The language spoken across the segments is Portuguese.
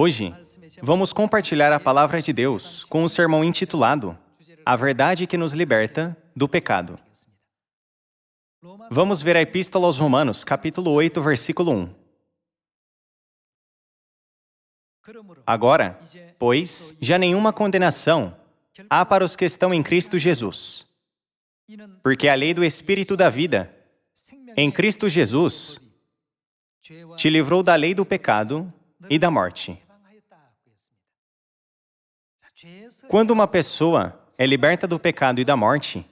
Hoje, vamos compartilhar a palavra de Deus com um sermão intitulado A Verdade que nos Liberta do Pecado. Vamos ver a Epístola aos Romanos, capítulo 8, versículo 1. Agora, pois, já nenhuma condenação há para os que estão em Cristo Jesus. Porque a lei do Espírito da vida, em Cristo Jesus, te livrou da lei do pecado e da morte. Quando uma pessoa é liberta do pecado e da morte,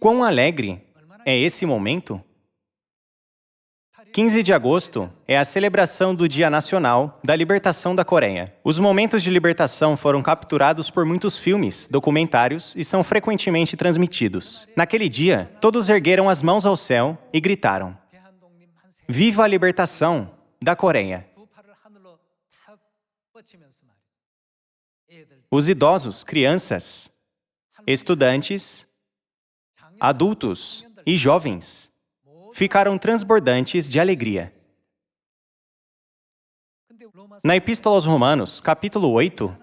quão alegre é esse momento? 15 de agosto é a celebração do Dia Nacional da Libertação da Coreia. Os momentos de libertação foram capturados por muitos filmes, documentários e são frequentemente transmitidos. Naquele dia, todos ergueram as mãos ao céu e gritaram: Viva a libertação da Coreia! Os idosos, crianças, estudantes, adultos e jovens ficaram transbordantes de alegria. Na Epístola aos Romanos, capítulo 8,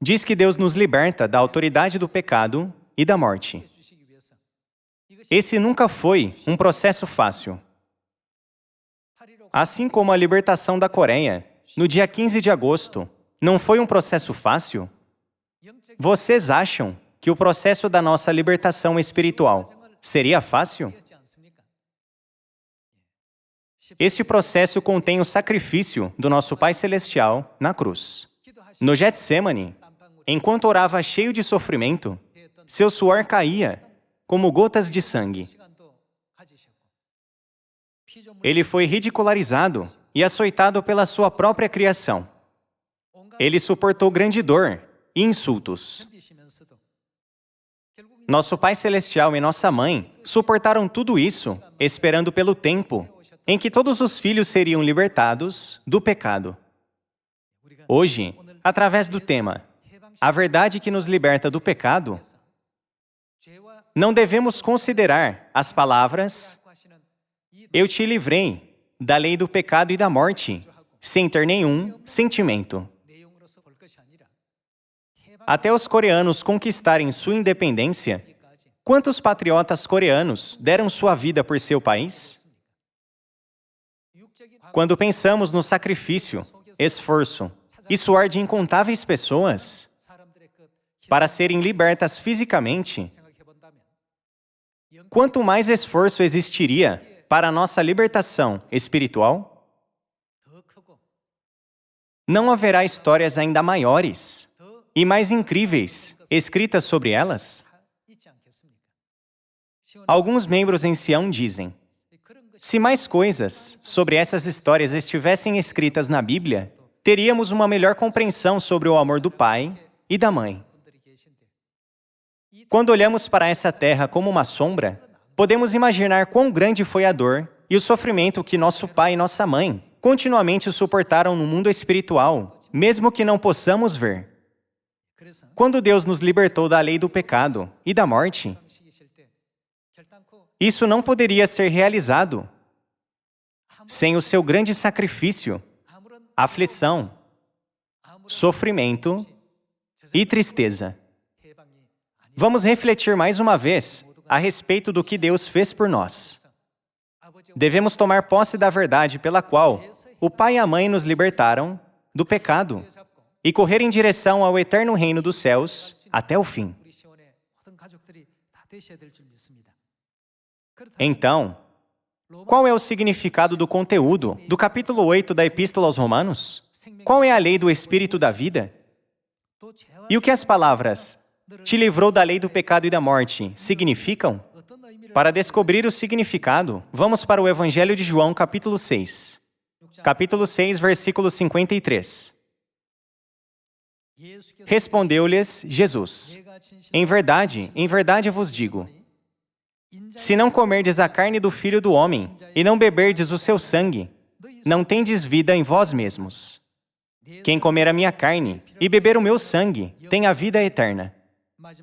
diz que Deus nos liberta da autoridade do pecado e da morte. Esse nunca foi um processo fácil. Assim como a libertação da Coreia, no dia 15 de agosto, não foi um processo fácil, vocês acham que o processo da nossa libertação espiritual seria fácil? Este processo contém o sacrifício do nosso Pai Celestial na cruz. No Getsêmani, enquanto orava cheio de sofrimento, seu suor caía como gotas de sangue. Ele foi ridicularizado e açoitado pela sua própria criação. Ele suportou grande dor e insultos. Nosso Pai Celestial e nossa Mãe suportaram tudo isso, esperando pelo tempo em que todos os filhos seriam libertados do pecado. Hoje, através do tema A Verdade que nos Liberta do Pecado, não devemos considerar as palavras Eu te livrei da lei do pecado e da morte, sem ter nenhum sentimento. Até os coreanos conquistarem sua independência, quantos patriotas coreanos deram sua vida por seu país? Quando pensamos no sacrifício, esforço e suor de incontáveis pessoas para serem libertas fisicamente, quanto mais esforço existiria para a nossa libertação espiritual? Não haverá histórias ainda maiores e mais incríveis escritas sobre elas? Alguns membros em Sião dizem: se mais coisas sobre essas histórias estivessem escritas na Bíblia, teríamos uma melhor compreensão sobre o amor do Pai e da Mãe. Quando olhamos para essa terra como uma sombra, podemos imaginar quão grande foi a dor e o sofrimento que nosso Pai e nossa Mãe continuamente suportaram no mundo espiritual, mesmo que não possamos ver. Quando Deus nos libertou da lei do pecado e da morte, isso não poderia ser realizado sem o seu grande sacrifício, aflição, sofrimento e tristeza. Vamos refletir mais uma vez a respeito do que Deus fez por nós. Devemos tomar posse da verdade pela qual o Pai e a Mãe nos libertaram do pecado e correr em direção ao eterno reino dos céus até o fim. Então, qual é o significado do conteúdo do capítulo 8 da Epístola aos Romanos? Qual é a lei do Espírito da vida? E o que as palavras "te livrou da lei do pecado e da morte" significam? Para descobrir o significado, vamos para o Evangelho de João, capítulo 6. Capítulo 6, versículo 53. Respondeu-lhes Jesus: em verdade vos digo, se não comerdes a carne do Filho do Homem e não beberdes o seu sangue, não tendes vida em vós mesmos. Quem comer a minha carne e beber o meu sangue tem a vida eterna,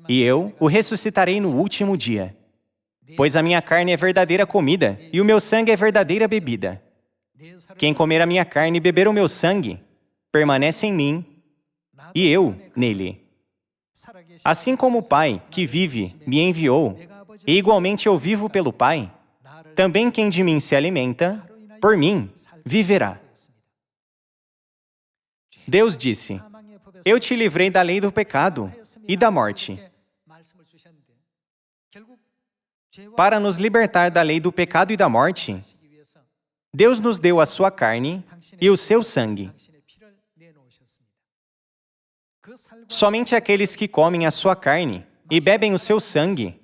e eu o ressuscitarei no último dia. Pois a minha carne é verdadeira comida e o meu sangue é verdadeira bebida. Quem comer a minha carne e beber o meu sangue, permanece em mim e eu nele. Assim como o Pai, que vive, me enviou, e igualmente eu vivo pelo Pai, também quem de mim se alimenta, por mim, viverá. Deus disse: eu te livrei da lei do pecado e da morte. Para nos libertar da lei do pecado e da morte, Deus nos deu a sua carne e o seu sangue. Somente aqueles que comem a sua carne e bebem o seu sangue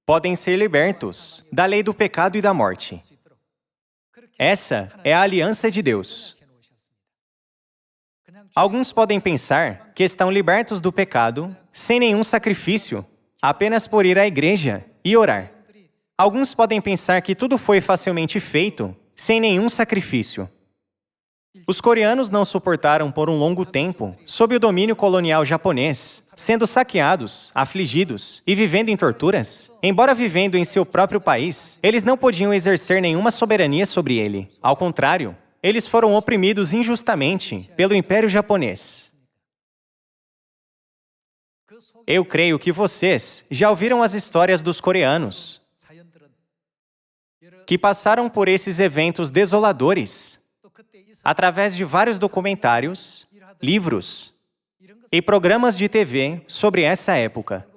podem ser libertos da lei do pecado e da morte. Essa é a aliança de Deus. Alguns podem pensar que estão libertos do pecado sem nenhum sacrifício, apenas por ir à igreja e orar. Alguns podem pensar que tudo foi facilmente feito, sem nenhum sacrifício. Os coreanos não suportaram por um longo tempo, sob o domínio colonial japonês, sendo saqueados, afligidos e vivendo em torturas. Embora vivendo em seu próprio país, eles não podiam exercer nenhuma soberania sobre ele. Ao contrário, eles foram oprimidos injustamente pelo Império Japonês. Eu creio que vocês já ouviram as histórias dos coreanos, que passaram por esses eventos desoladores, através de vários documentários, livros e programas de TV sobre essa época.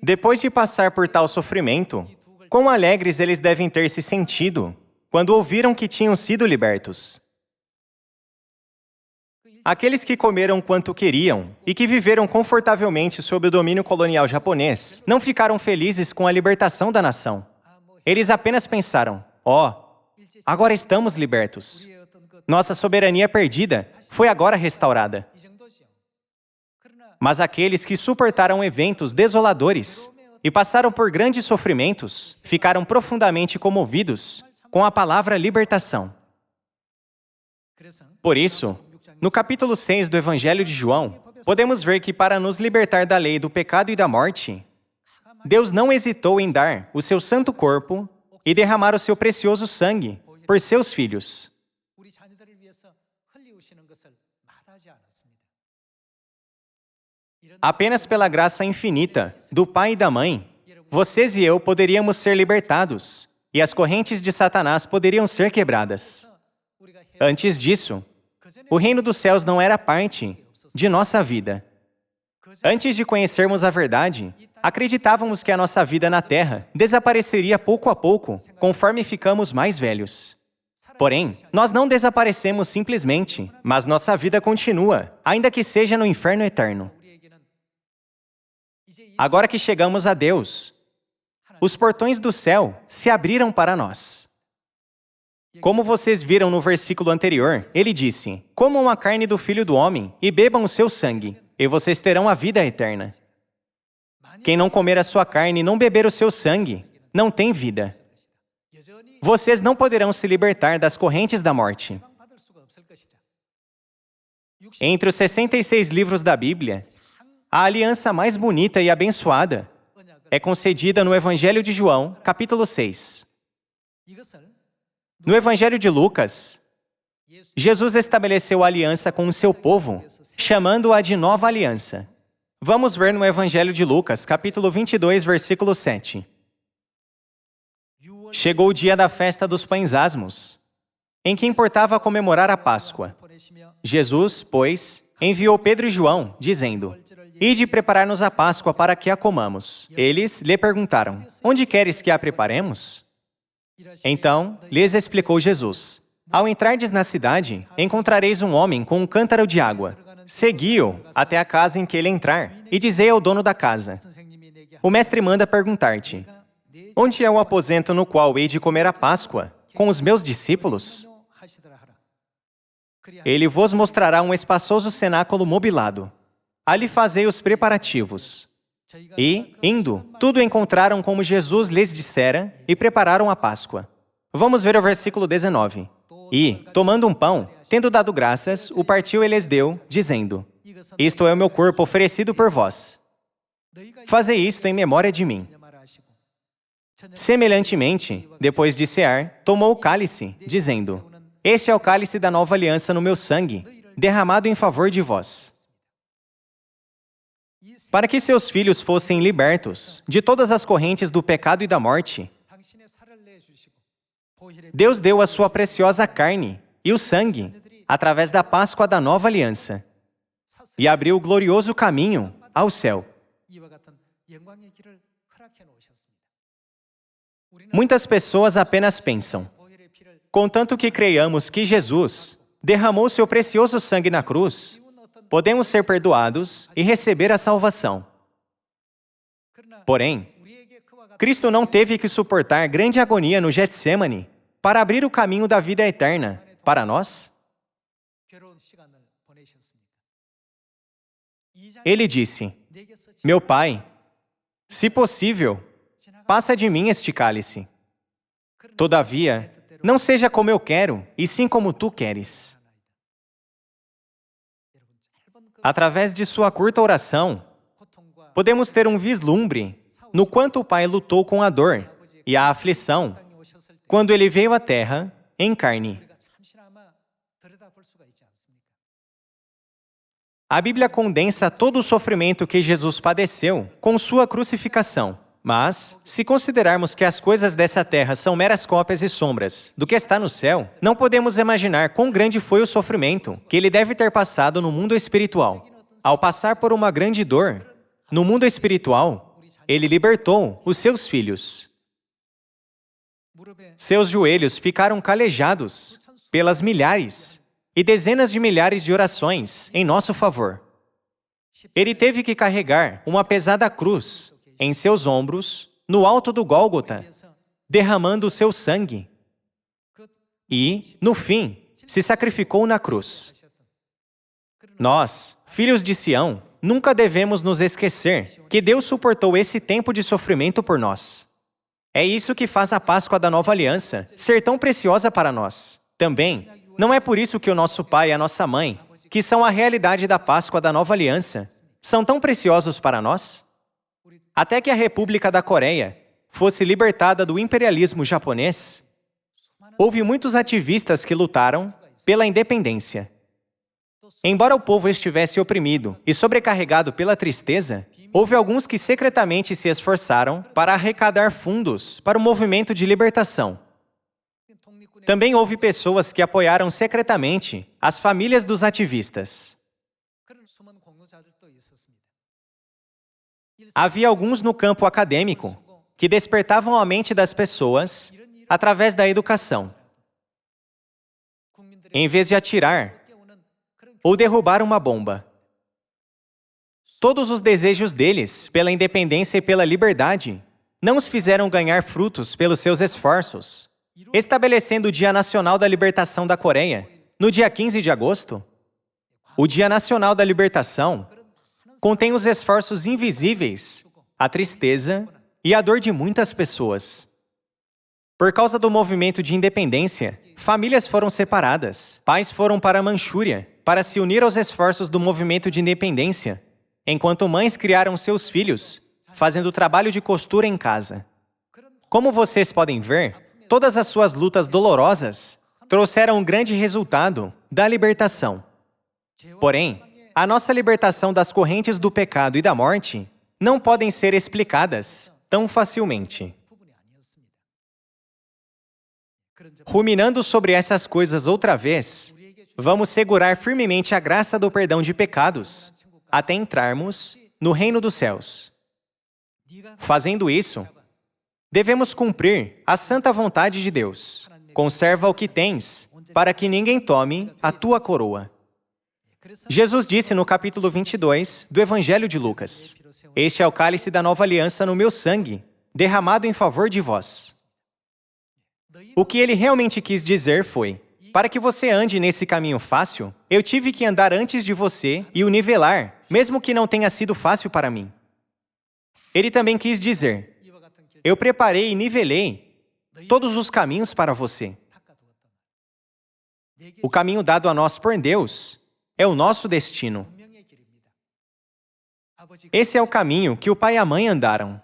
Depois de passar por tal sofrimento, quão alegres eles devem ter se sentido quando ouviram que tinham sido libertos. Aqueles que comeram quanto queriam e que viveram confortavelmente sob o domínio colonial japonês não ficaram felizes com a libertação da nação. Eles apenas pensaram: agora estamos libertos. Nossa soberania perdida foi agora restaurada. Mas aqueles que suportaram eventos desoladores e passaram por grandes sofrimentos ficaram profundamente comovidos com a palavra libertação. Por isso, no capítulo 6 do Evangelho de João, podemos ver que para nos libertar da lei do pecado e da morte, Deus não hesitou em dar o seu santo corpo e derramar o seu precioso sangue por seus filhos. Apenas pela graça infinita do Pai e da Mãe, vocês e eu poderíamos ser libertados e as correntes de Satanás poderiam ser quebradas. Antes disso, o reino dos céus não era parte de nossa vida. Antes de conhecermos a verdade, acreditávamos que a nossa vida na Terra desapareceria pouco a pouco, conforme ficamos mais velhos. Porém, nós não desaparecemos simplesmente, mas nossa vida continua, ainda que seja no inferno eterno. Agora que chegamos a Deus, os portões do céu se abriram para nós. Como vocês viram no versículo anterior, ele disse: comam a carne do Filho do Homem e bebam o seu sangue, e vocês terão a vida eterna. Quem não comer a sua carne e não beber o seu sangue, não tem vida. Vocês não poderão se libertar das correntes da morte. Entre os 66 livros da Bíblia, a aliança mais bonita e abençoada é concedida no Evangelho de João, capítulo 6. No Evangelho de Lucas, Jesus estabeleceu a aliança com o seu povo, chamando-a de Nova Aliança. Vamos ver no Evangelho de Lucas, capítulo 22, versículo 7. Chegou o dia da festa dos pães asmos, em que importava comemorar a Páscoa. Jesus, pois, enviou Pedro e João, dizendo: ide preparar-nos a Páscoa para que a comamos. Eles lhe perguntaram: onde queres que a preparemos? Então, lhes explicou Jesus: ao entrardes na cidade, encontrareis um homem com um cântaro de água. Segui-o até a casa em que ele entrar, e dizei ao dono da casa: o mestre manda perguntar-te: onde é o aposento no qual hei de comer a Páscoa com os meus discípulos? Ele vos mostrará um espaçoso cenáculo mobilado. Ali fazei os preparativos. E, indo, tudo encontraram como Jesus lhes dissera e prepararam a Páscoa. Vamos ver o versículo 19. E, tomando um pão, tendo dado graças, o partiu e lhes deu, dizendo: isto é o meu corpo oferecido por vós. Fazei isto em memória de mim. Semelhantemente, depois de cear, tomou o cálice, dizendo: Este é o cálice da nova aliança no meu sangue, derramado em favor de vós. Para que seus filhos fossem libertos de todas as correntes do pecado e da morte, Deus deu a sua preciosa carne e o sangue através da Páscoa da nova aliança e abriu o glorioso caminho ao céu. Muitas pessoas apenas pensam: contanto que creiamos que Jesus derramou seu precioso sangue na cruz, podemos ser perdoados e receber a salvação. Porém, Cristo não teve que suportar grande agonia no Getsêmani para abrir o caminho da vida eterna para nós? Ele disse: Meu Pai, se possível, passa de mim este cálice. Todavia, não seja como eu quero, e sim como tu queres. Através de sua curta oração, podemos ter um vislumbre no quanto o Pai lutou com a dor e a aflição quando ele veio à Terra em carne. A Bíblia condensa todo o sofrimento que Jesus padeceu com sua crucificação. Mas, se considerarmos que as coisas dessa terra são meras cópias e sombras do que está no céu, não podemos imaginar quão grande foi o sofrimento que ele deve ter passado no mundo espiritual. Ao passar por uma grande dor, no mundo espiritual, ele libertou os seus filhos. Seus joelhos ficaram calejados pelas milhares e dezenas de milhares de orações em nosso favor. Ele teve que carregar uma pesada cruz em seus ombros, no alto do Gólgota, derramando o seu sangue. E, no fim, se sacrificou na cruz. Nós, filhos de Sião, nunca devemos nos esquecer que Deus suportou esse tempo de sofrimento por nós. É isso que faz a Páscoa da Nova Aliança ser tão preciosa para nós. Também, não é por isso que o nosso pai e a nossa mãe, que são a realidade da Páscoa da Nova Aliança, são tão preciosos para nós? Até que a República da Coreia fosse libertada do imperialismo japonês, houve muitos ativistas que lutaram pela independência. Embora o povo estivesse oprimido e sobrecarregado pela tristeza, houve alguns que secretamente se esforçaram para arrecadar fundos para o movimento de libertação. Também houve pessoas que apoiaram secretamente as famílias dos ativistas. Havia alguns no campo acadêmico que despertavam a mente das pessoas através da educação. Em vez de atirar ou derrubar uma bomba. Todos os desejos deles pela independência e pela liberdade não os fizeram ganhar frutos pelos seus esforços, estabelecendo o Dia Nacional da Libertação da Coreia no dia 15 de agosto. O Dia Nacional da Libertação contém os esforços invisíveis, a tristeza e a dor de muitas pessoas. Por causa do movimento de independência, famílias foram separadas, pais foram para a Manchúria para se unir aos esforços do movimento de independência, enquanto mães criaram seus filhos, fazendo trabalho de costura em casa. Como vocês podem ver, todas as suas lutas dolorosas trouxeram um grande resultado da libertação. Porém, a nossa libertação das correntes do pecado e da morte não podem ser explicadas tão facilmente. Ruminando sobre essas coisas outra vez, vamos segurar firmemente a graça do perdão de pecados até entrarmos no reino dos céus. Fazendo isso, devemos cumprir a santa vontade de Deus. Conserva o que tens, para que ninguém tome a tua coroa. Jesus disse no capítulo 22 do Evangelho de Lucas: Este é o cálice da nova aliança no meu sangue, derramado em favor de vós. O que ele realmente quis dizer foi: para que você ande nesse caminho fácil, eu tive que andar antes de você e o nivelar, mesmo que não tenha sido fácil para mim. Ele também quis dizer: eu preparei e nivelei todos os caminhos para você. O caminho dado a nós por Deus é o nosso destino. Esse é o caminho que o pai e a mãe andaram.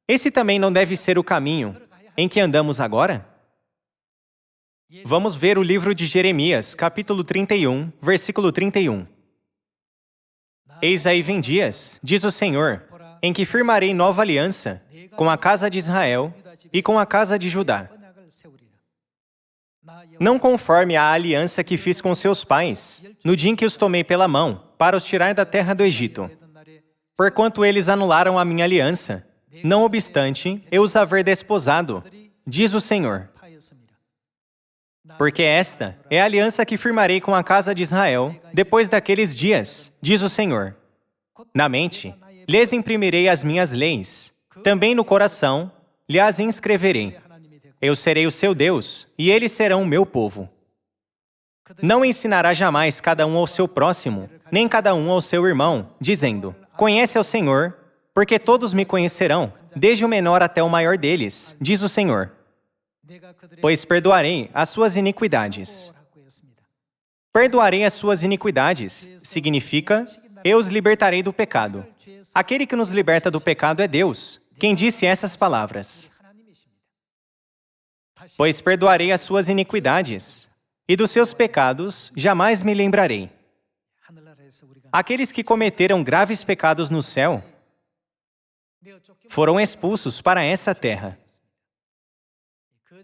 Esse também não deve ser o caminho em que andamos agora? Vamos ver o livro de Jeremias, capítulo 31, versículo 31. Eis aí vem dias, diz o Senhor, em que firmarei nova aliança com a casa de Israel e com a casa de Judá. Não conforme a aliança que fiz com seus pais, no dia em que os tomei pela mão, para os tirar da terra do Egito. Porquanto eles anularam a minha aliança, não obstante eu os haver desposado, diz o Senhor. Porque esta é a aliança que firmarei com a casa de Israel, depois daqueles dias, diz o Senhor. Na mente, lhes imprimirei as minhas leis, também no coração, lhes inscreverei. Eu serei o seu Deus, e eles serão o meu povo. Não ensinará jamais cada um ao seu próximo, nem cada um ao seu irmão, dizendo, conhece ao Senhor, porque todos me conhecerão, desde o menor até o maior deles, diz o Senhor. Pois perdoarei as suas iniquidades. Perdoarei as suas iniquidades significa, eu os libertarei do pecado. Aquele que nos liberta do pecado é Deus, quem disse essas palavras. Pois perdoarei as suas iniquidades, e dos seus pecados jamais me lembrarei. Aqueles que cometeram graves pecados no céu foram expulsos para essa terra.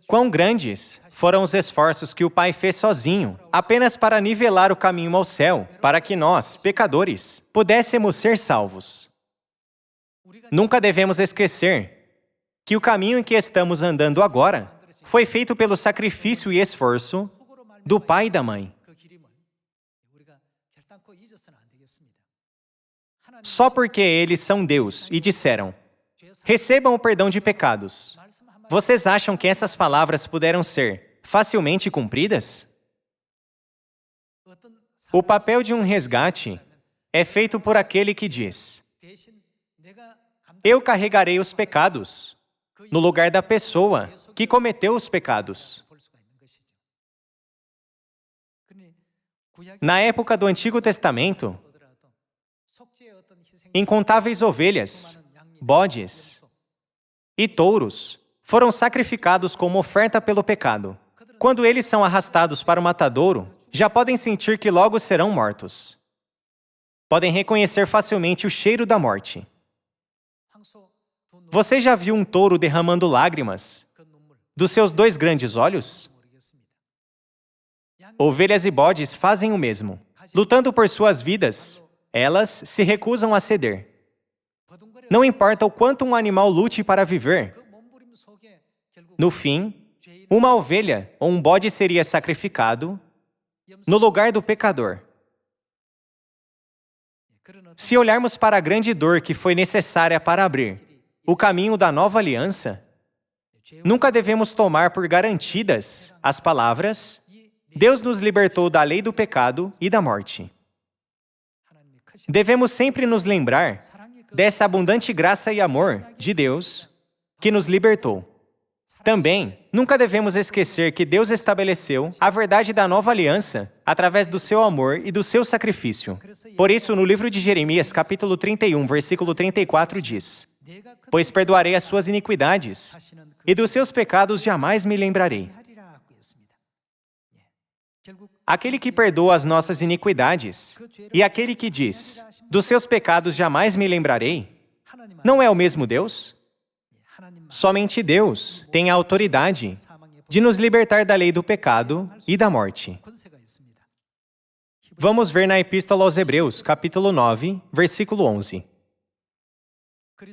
Quão grandes foram os esforços que o Pai fez sozinho, apenas para nivelar o caminho ao céu, para que nós, pecadores, pudéssemos ser salvos. Nunca devemos esquecer que o caminho em que estamos andando agora foi feito pelo sacrifício e esforço do pai e da mãe. Só porque eles são Deus e disseram, recebam o perdão de pecados. Vocês acham que essas palavras puderam ser facilmente cumpridas? O papel de um resgate é feito por aquele que diz, eu carregarei os pecados, no lugar da pessoa que cometeu os pecados. Na época do Antigo Testamento, incontáveis ovelhas, bodes e touros foram sacrificados como oferta pelo pecado. Quando eles são arrastados para o matadouro, já podem sentir que logo serão mortos. Podem reconhecer facilmente o cheiro da morte. Você já viu um touro derramando lágrimas dos seus 2 grandes olhos? Ovelhas e bodes fazem o mesmo. Lutando por suas vidas, elas se recusam a ceder. Não importa o quanto um animal lute para viver, no fim, uma ovelha ou um bode seria sacrificado no lugar do pecador. Se olharmos para a grande dor que foi necessária para abrir o caminho da nova aliança, nunca devemos tomar por garantidas as palavras Deus nos libertou da lei do pecado e da morte. Devemos sempre nos lembrar dessa abundante graça e amor de Deus que nos libertou. Também, nunca devemos esquecer que Deus estabeleceu a verdade da nova aliança através do seu amor e do seu sacrifício. Por isso, no livro de Jeremias, capítulo 31, versículo 34, diz, pois perdoarei as suas iniquidades, e dos seus pecados jamais me lembrarei. Aquele que perdoa as nossas iniquidades, e aquele que diz, dos seus pecados jamais me lembrarei, não é o mesmo Deus? Somente Deus tem a autoridade de nos libertar da lei do pecado e da morte. Vamos ver na Epístola aos Hebreus, capítulo 9, versículo 11.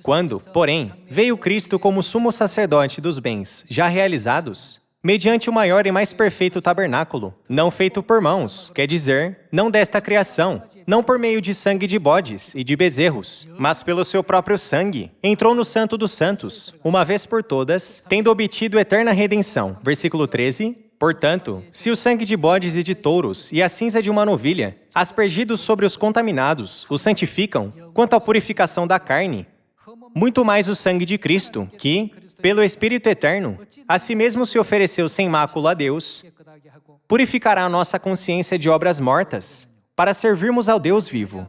Quando, porém, veio Cristo como sumo sacerdote dos bens já realizados, mediante o maior e mais perfeito tabernáculo, não feito por mãos, quer dizer, não desta criação, não por meio de sangue de bodes e de bezerros, mas pelo seu próprio sangue, entrou no Santo dos Santos, uma vez por todas, tendo obtido eterna redenção. Versículo 13. Portanto, se o sangue de bodes e de touros e a cinza de uma novilha, aspergidos sobre os contaminados, os santificam, quanto à purificação da carne, muito mais o sangue de Cristo, que, pelo Espírito Eterno, a si mesmo se ofereceu sem mácula a Deus, purificará a nossa consciência de obras mortas, para servirmos ao Deus vivo.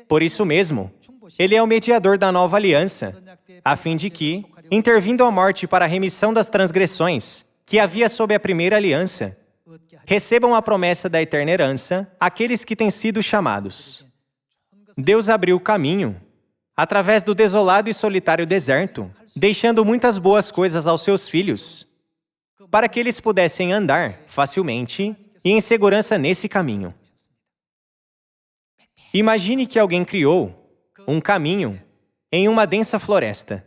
Por isso mesmo, Ele é o mediador da nova aliança, a fim de que, intervindo a morte para a remissão das transgressões que havia sob a primeira aliança, recebam a promessa da eterna herança aqueles que têm sido chamados. Deus abriu o caminho, através do desolado e solitário deserto, deixando muitas boas coisas aos seus filhos, para que eles pudessem andar facilmente e em segurança nesse caminho. Imagine que alguém criou um caminho em uma densa floresta.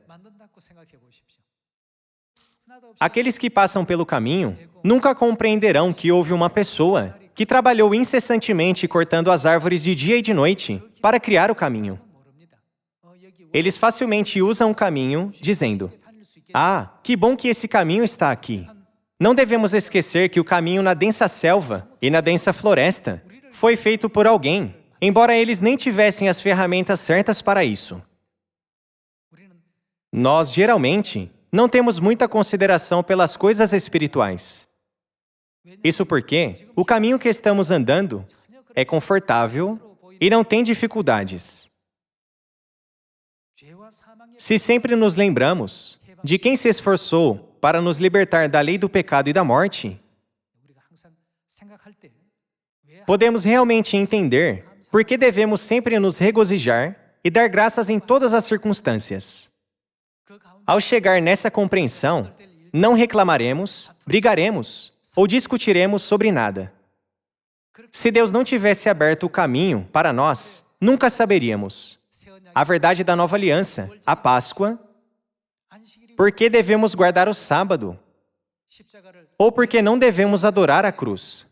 Aqueles que passam pelo caminho nunca compreenderão que houve uma pessoa que trabalhou incessantemente cortando as árvores de dia e de noite para criar o caminho. Eles facilmente usam o caminho, dizendo: "Ah, que bom que esse caminho está aqui." Não devemos esquecer que o caminho na densa selva e na densa floresta foi feito por alguém, embora eles nem tivessem as ferramentas certas para isso. Nós, geralmente, não temos muita consideração pelas coisas espirituais. Isso porque o caminho que estamos andando é confortável e não tem dificuldades. Se sempre nos lembramos de quem se esforçou para nos libertar da lei do pecado e da morte, podemos realmente entender por que devemos sempre nos regozijar e dar graças em todas as circunstâncias. Ao chegar nessa compreensão, não reclamaremos, brigaremos ou discutiremos sobre nada. Se Deus não tivesse aberto o caminho para nós, nunca saberíamos a verdade da nova aliança, a Páscoa, por que devemos guardar o sábado, ou por que não devemos adorar a cruz.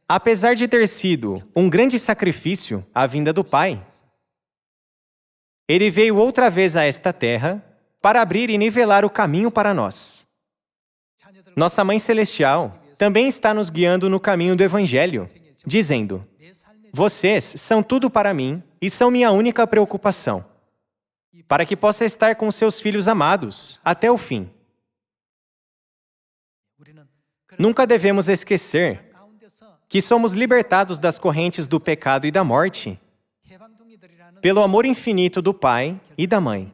Apesar de ter sido um grande sacrifício a vinda do Pai, Ele veio outra vez a esta terra para abrir e nivelar o caminho para nós. Nossa Mãe Celestial também está nos guiando no caminho do Evangelho, dizendo: "Vocês são tudo para mim e são minha única preocupação, para que possa estar com seus filhos amados até o fim." Nunca devemos esquecer que somos libertados das correntes do pecado e da morte pelo amor infinito do Pai e da Mãe.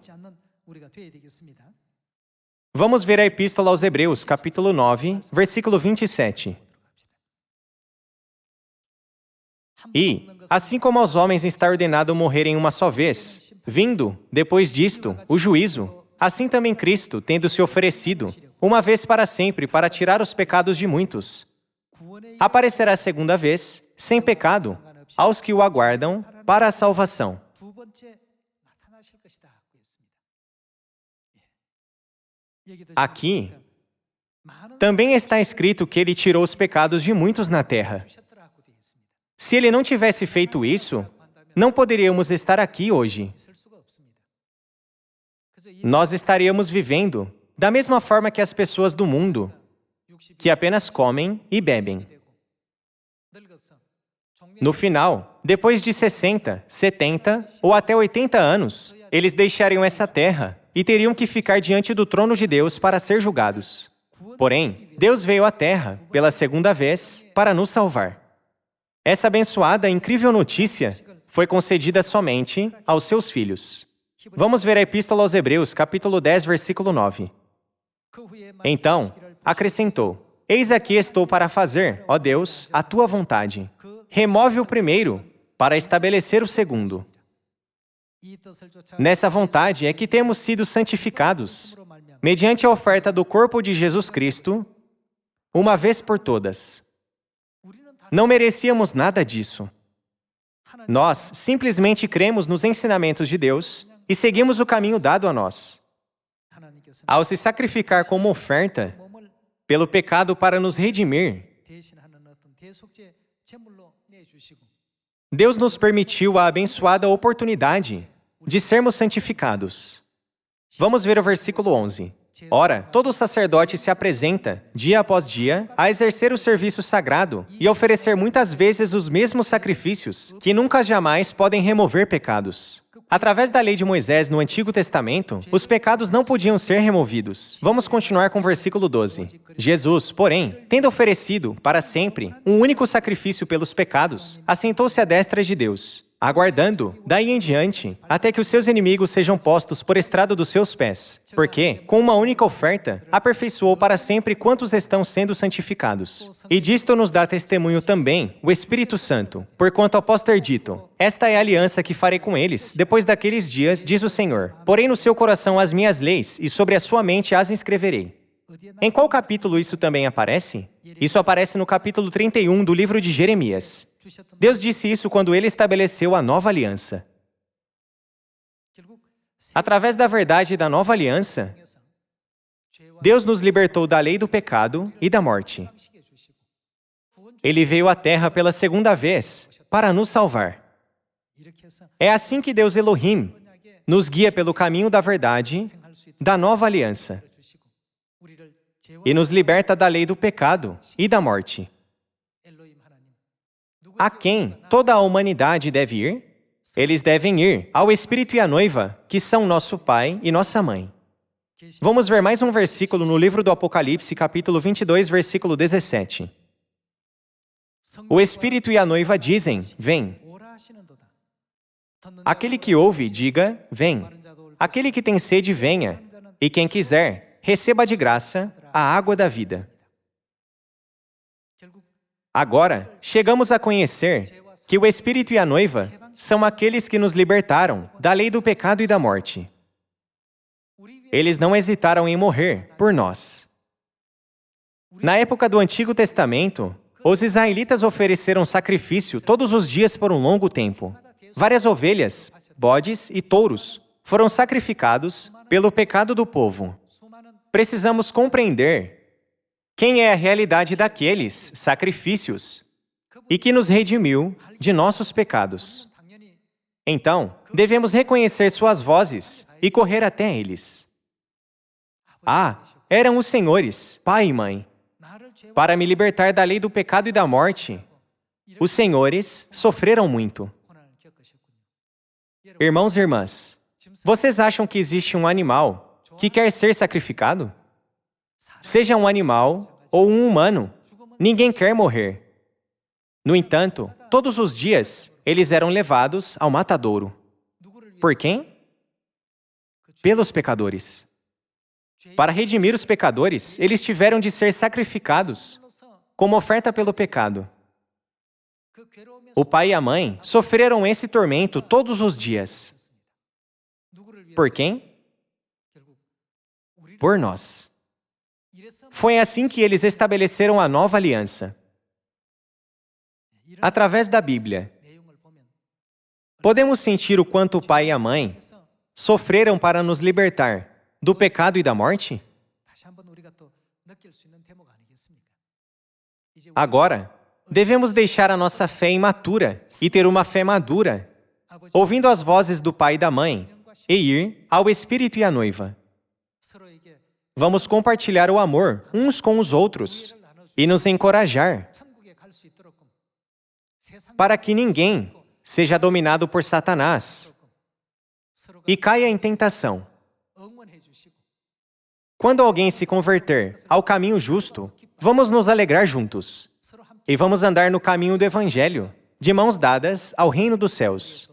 Vamos ver a Epístola aos Hebreus, capítulo 9, versículo 27. "E, assim como aos homens está ordenado morrerem uma só vez, vindo, depois disto, o juízo, assim também Cristo, tendo se oferecido, uma vez para sempre, para tirar os pecados de muitos, aparecerá a segunda vez, sem pecado, aos que o aguardam para a salvação." Aqui, também está escrito que Ele tirou os pecados de muitos na terra. Se Ele não tivesse feito isso, não poderíamos estar aqui hoje. Nós estaríamos vivendo da mesma forma que as pessoas do mundo, que apenas comem e bebem. No final, depois de 60, 70 ou até 80 anos, eles deixariam essa terra e teriam que ficar diante do trono de Deus para ser julgados. Porém, Deus veio à terra pela segunda vez para nos salvar. Essa abençoada e incrível notícia foi concedida somente aos seus filhos. Vamos ver a Epístola aos Hebreus, capítulo 10, versículo 9. "Então, acrescentou: Eis aqui estou para fazer, ó Deus, a tua vontade. Remove o primeiro, para estabelecer o segundo." Nessa vontade é que temos sido santificados, mediante a oferta do corpo de Jesus Cristo, uma vez por todas. Não merecíamos nada disso. Nós simplesmente cremos nos ensinamentos de Deus e seguimos o caminho dado a nós. Ao se sacrificar como oferta pelo pecado para nos redimir, Deus nos permitiu a abençoada oportunidade de sermos santificados. Vamos ver o versículo 11. "Ora, todo sacerdote se apresenta, dia após dia, a exercer o serviço sagrado e a oferecer muitas vezes os mesmos sacrifícios, que nunca jamais podem remover pecados. Através da lei de Moisés no Antigo Testamento, os pecados não podiam ser removidos. Vamos continuar com o versículo 12. Jesus, porém, tendo oferecido, para sempre, um único sacrifício pelos pecados, assentou-se à destra de Deus, aguardando, daí em diante, até que os seus inimigos sejam postos por estrado dos seus pés. Porque, com uma única oferta, aperfeiçoou para sempre quantos estão sendo santificados. E disto nos dá testemunho também o Espírito Santo, porquanto após ter dito, esta é a aliança que farei com eles, depois daqueles dias, diz o Senhor. Porém no seu coração as minhas leis, e sobre a sua mente as inscreverei. Em qual capítulo isso também aparece? Isso aparece no capítulo 31 do livro de Jeremias. Deus disse isso quando ele estabeleceu a nova aliança. Através da verdade da nova aliança, Deus nos libertou da lei do pecado e da morte. Ele veio à Terra pela segunda vez para nos salvar. É assim que Deus Elohim nos guia pelo caminho da verdade, da nova aliança, e nos liberta da lei do pecado e da morte. A quem toda a humanidade deve ir? Eles devem ir ao Espírito e à noiva, que são nosso Pai e nossa Mãe. Vamos ver mais um versículo no livro do Apocalipse, capítulo 22, versículo 17. O Espírito e a noiva dizem, vem. Aquele que ouve, diga, vem. Aquele que tem sede, venha. E quem quiser, receba de graça a água da vida. Agora, chegamos a conhecer que o Espírito e a noiva são aqueles que nos libertaram da lei do pecado e da morte. Eles não hesitaram em morrer por nós. Na época do Antigo Testamento, os israelitas ofereceram sacrifício todos os dias por um longo tempo. Várias ovelhas, bodes e touros foram sacrificados pelo pecado do povo. Precisamos compreender quem é a realidade daqueles sacrifícios e que nos redimiu de nossos pecados. Então, devemos reconhecer suas vozes e correr até eles. Eram os senhores, pai e mãe. Para me libertar da lei do pecado e da morte, os senhores sofreram muito. Irmãos e irmãs, vocês acham que existe um animal que quer ser sacrificado? Seja um animal ou um humano, ninguém quer morrer. No entanto, todos os dias, eles eram levados ao matadouro. Por quem? Pelos pecadores. Para redimir os pecadores, eles tiveram de ser sacrificados como oferta pelo pecado. O pai e a mãe sofreram esse tormento todos os dias. Por quem? Por nós. Foi assim que eles estabeleceram a nova aliança. Através da Bíblia, podemos sentir o quanto o pai e a mãe sofreram para nos libertar do pecado e da morte? Agora, devemos deixar a nossa fé imatura e ter uma fé madura, ouvindo as vozes do pai e da mãe, e ir ao Espírito e à noiva. Vamos compartilhar o amor uns com os outros e nos encorajar para que ninguém seja dominado por Satanás e caia em tentação. Quando alguém se converter ao caminho justo, vamos nos alegrar juntos e vamos andar no caminho do Evangelho, de mãos dadas ao reino dos céus.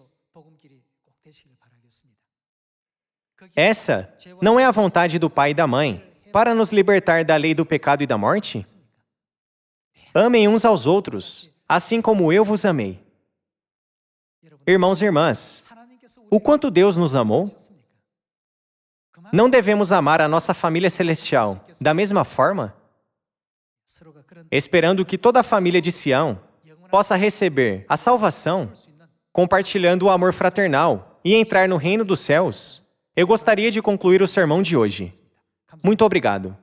Essa não é a vontade do pai e da mãe para nos libertar da lei do pecado e da morte? Amem uns aos outros, assim como eu vos amei. Irmãos e irmãs, o quanto Deus nos amou? Não devemos amar a nossa família celestial da mesma forma? Esperando que toda a família de Sião possa receber a salvação, compartilhando o amor fraternal e entrar no reino dos céus, eu gostaria de concluir o sermão de hoje. Muito obrigado.